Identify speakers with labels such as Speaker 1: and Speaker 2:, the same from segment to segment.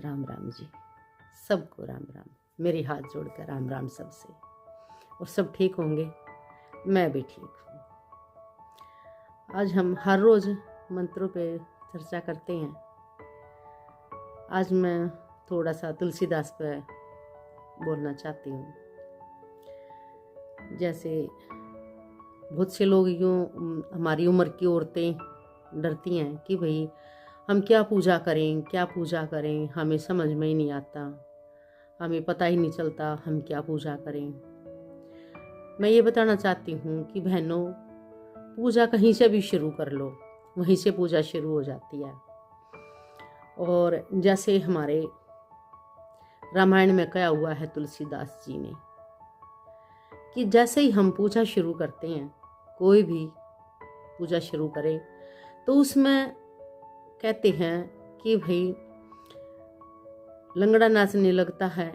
Speaker 1: राम राम जी, सबको राम राम। मेरे हाथ जोड़कर राम राम सबसे। और सब ठीक होंगे, मैं भी ठीक हूँ। आज हम हर रोज़ मंत्रों पे चर्चा करते हैं। आज मैं थोड़ा सा तुलसीदास पे बोलना चाहती हूँ। जैसे बहुत से लोग यूँ हमारी उम्र की औरतें डरती हैं कि भाई हम क्या पूजा करें, हमें समझ में ही नहीं आता, हमें पता ही नहीं चलता हम क्या पूजा करें। मैं ये बताना चाहती हूँ कि बहनों, पूजा कहीं से भी शुरू कर लो, वहीं से पूजा शुरू हो जाती है। और जैसे हमारे रामायण में कहा हुआ है तुलसीदास जी ने कि जैसे ही हम पूजा शुरू करते हैं, कोई भी पूजा शुरू करें, तो उसमें कहते हैं कि भाई लंगड़ा नाचने लगता है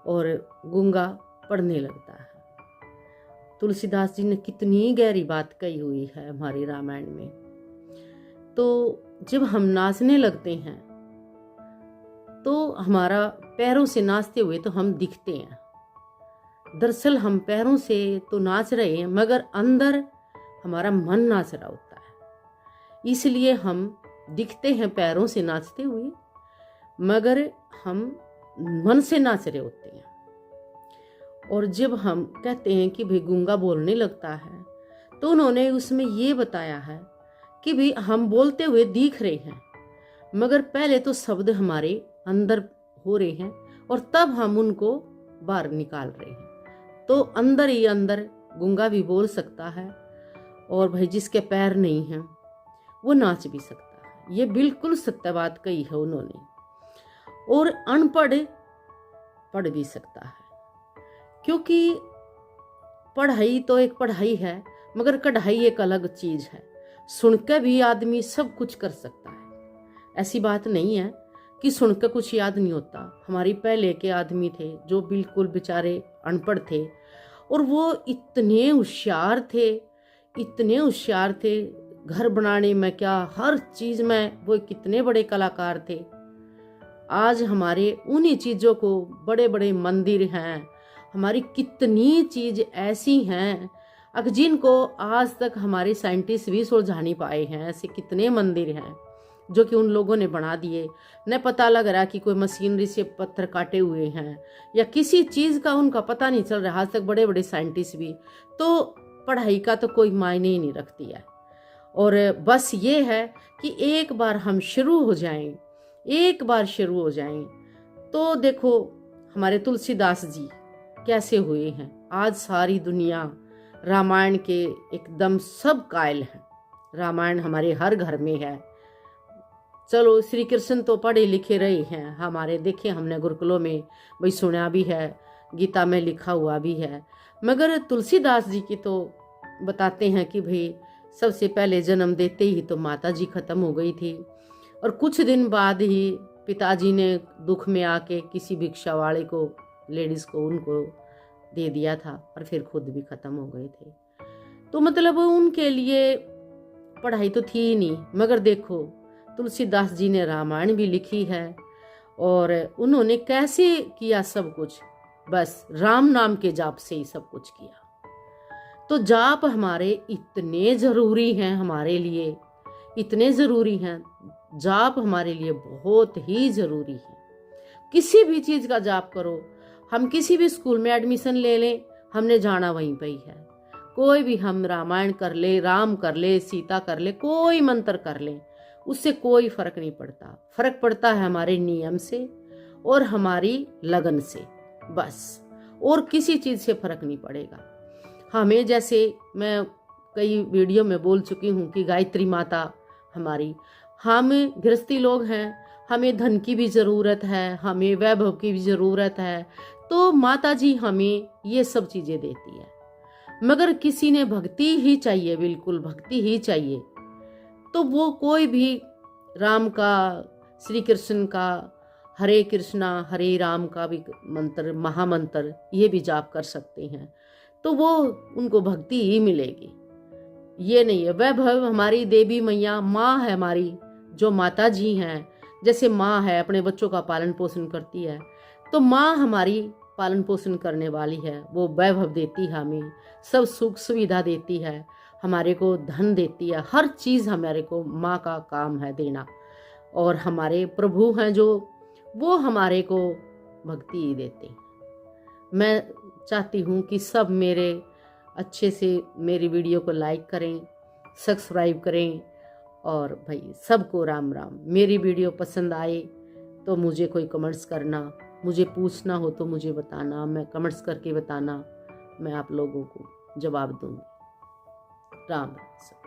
Speaker 1: और गूंगा पढ़ने लगता है। तुलसीदास जी ने कितनी गहरी बात कही हुई है हमारे रामायण में। तो जब हम नाचने लगते हैं तो हमारा पैरों से नाचते हुए तो हम दिखते हैं। दरअसल हम पैरों से तो नाच रहे हैं, मगर अंदर हमारा मन नाच रहा होता है। इसलिए हम दिखते हैं पैरों से नाचते हुए, मगर हम मन से नाच रहे होते हैं। और जब हम कहते हैं कि भाई गूंगा बोलने लगता है, तो उन्होंने उसमें ये बताया है कि भाई हम बोलते हुए दिख रहे हैं, मगर पहले तो शब्द हमारे अंदर हो रहे हैं और तब हम उनको बाहर निकाल रहे हैं। तो अंदर ही अंदर गूंगा भी बोल सकता है, और भाई जिसके पैर नहीं हैं वो नाच भी सकता है। ये बिल्कुल सत्य बात कही है उन्होंने। और अनपढ़ पढ़ भी सकता है, क्योंकि पढ़ाई तो एक पढ़ाई है, मगर कढ़ाई एक अलग चीज है। सुनकर भी आदमी सब कुछ कर सकता है। ऐसी बात नहीं है कि सुनकर कुछ याद नहीं होता। हमारी पहले के आदमी थे जो बिल्कुल बेचारे अनपढ़ थे, और वो इतने होशियार थे, घर बनाने में क्या, हर चीज में वो कितने बड़े कलाकार थे। आज हमारे उन्हीं चीजों को, बड़े बड़े मंदिर हैं, हमारी कितनी चीज ऐसी हैं जिनको आज तक हमारे साइंटिस्ट भी सुलझा नहीं पाए हैं। ऐसे कितने मंदिर हैं जो कि उन लोगों ने बना दिए। न पता लग रहा कि कोई मशीनरी से पत्थर काटे हुए हैं या किसी चीज का उनका पता नहीं चल रहा। आज तक बड़े बड़े साइंटिस्ट भी। तो पढ़ाई का तो कोई मायने ही नहीं रखती है। और बस ये है कि एक बार हम शुरू हो जाएं, तो देखो हमारे तुलसीदास जी कैसे हुए हैं। आज सारी दुनिया रामायण के एकदम सब कायल हैं। रामायण हमारे हर घर में है। चलो श्री कृष्ण तो पढ़े लिखे रहे हैं हमारे, देखे हमने गुरुकुलों में भाई सुना भी है, गीता में लिखा हुआ भी है। मगर तुलसीदास जी की तो बताते हैं कि भाई सबसे पहले जन्म देते ही तो माता जी खत्म हो गई थी, और कुछ दिन बाद ही पिताजी ने दुख में आके किसी भिक्षा वाले को, लेडीज को, उनको दे दिया था, और फिर खुद भी खत्म हो गए थे। तो मतलब उनके लिए पढ़ाई तो थी ही नहीं। मगर देखो तुलसीदास जी ने रामायण भी लिखी है, और उन्होंने कैसे किया सब कुछ, बस राम नाम के जाप से ही सब कुछ किया। तो जाप हमारे इतने जरूरी हैं, हमारे लिए इतने जरूरी हैं। जाप हमारे लिए बहुत ही जरूरी है। किसी भी चीज का जाप करो। हम किसी भी स्कूल में एडमिशन ले लें, हमने जाना वहीं पे ही है। कोई भी हम रामायण कर ले, राम कर ले, सीता कर ले, कोई मंत्र कर ले, उससे कोई फर्क नहीं पड़ता। फर्क पड़ता है हमारे नियम से और हमारी लगन से, बस। और किसी चीज से फर्क नहीं पड़ेगा हमें। जैसे मैं कई वीडियो में बोल चुकी हूँ कि गायत्री माता हमारी, हम गृहस्थी लोग हैं, हमें धन की भी जरूरत है, हमें वैभव की भी जरूरत है, तो माता जी हमें ये सब चीजें देती है। मगर किसी ने भक्ति ही चाहिए, बिल्कुल भक्ति ही चाहिए, तो वो कोई भी राम का, श्री कृष्ण का, हरे कृष्णा हरे राम का भी मंत्र, महामंत्र, ये भी जाप कर सकते हैं। तो वो उनको भक्ति ही मिलेगी। ये नहीं है। वैभव हमारी देवी मैया माँ है हमारी, जो माता जी हैं, जैसे माँ है अपने बच्चों का पालन पोषण करती है, तो माँ हमारी पालन पोषण करने वाली है। वो वैभव देती है, हमें सब सुख सुविधा देती है, हमारे को धन देती है, हर चीज़ हमारे को माँ का काम है देना। और हमारे प्रभु हैं जो, वो हमारे को भक्ति देते हैं। मैं चाहती हूँ कि सब मेरे अच्छे से मेरी वीडियो को लाइक करें, सब्सक्राइब करें, और भाई सबको राम राम। मेरी वीडियो पसंद आए तो मुझे कोई कमेंट्स करना, मुझे पूछना हो तो मुझे बताना, मैं कमेंट्स करके बताना, मैं आप लोगों को जवाब दूँगी। राम राम।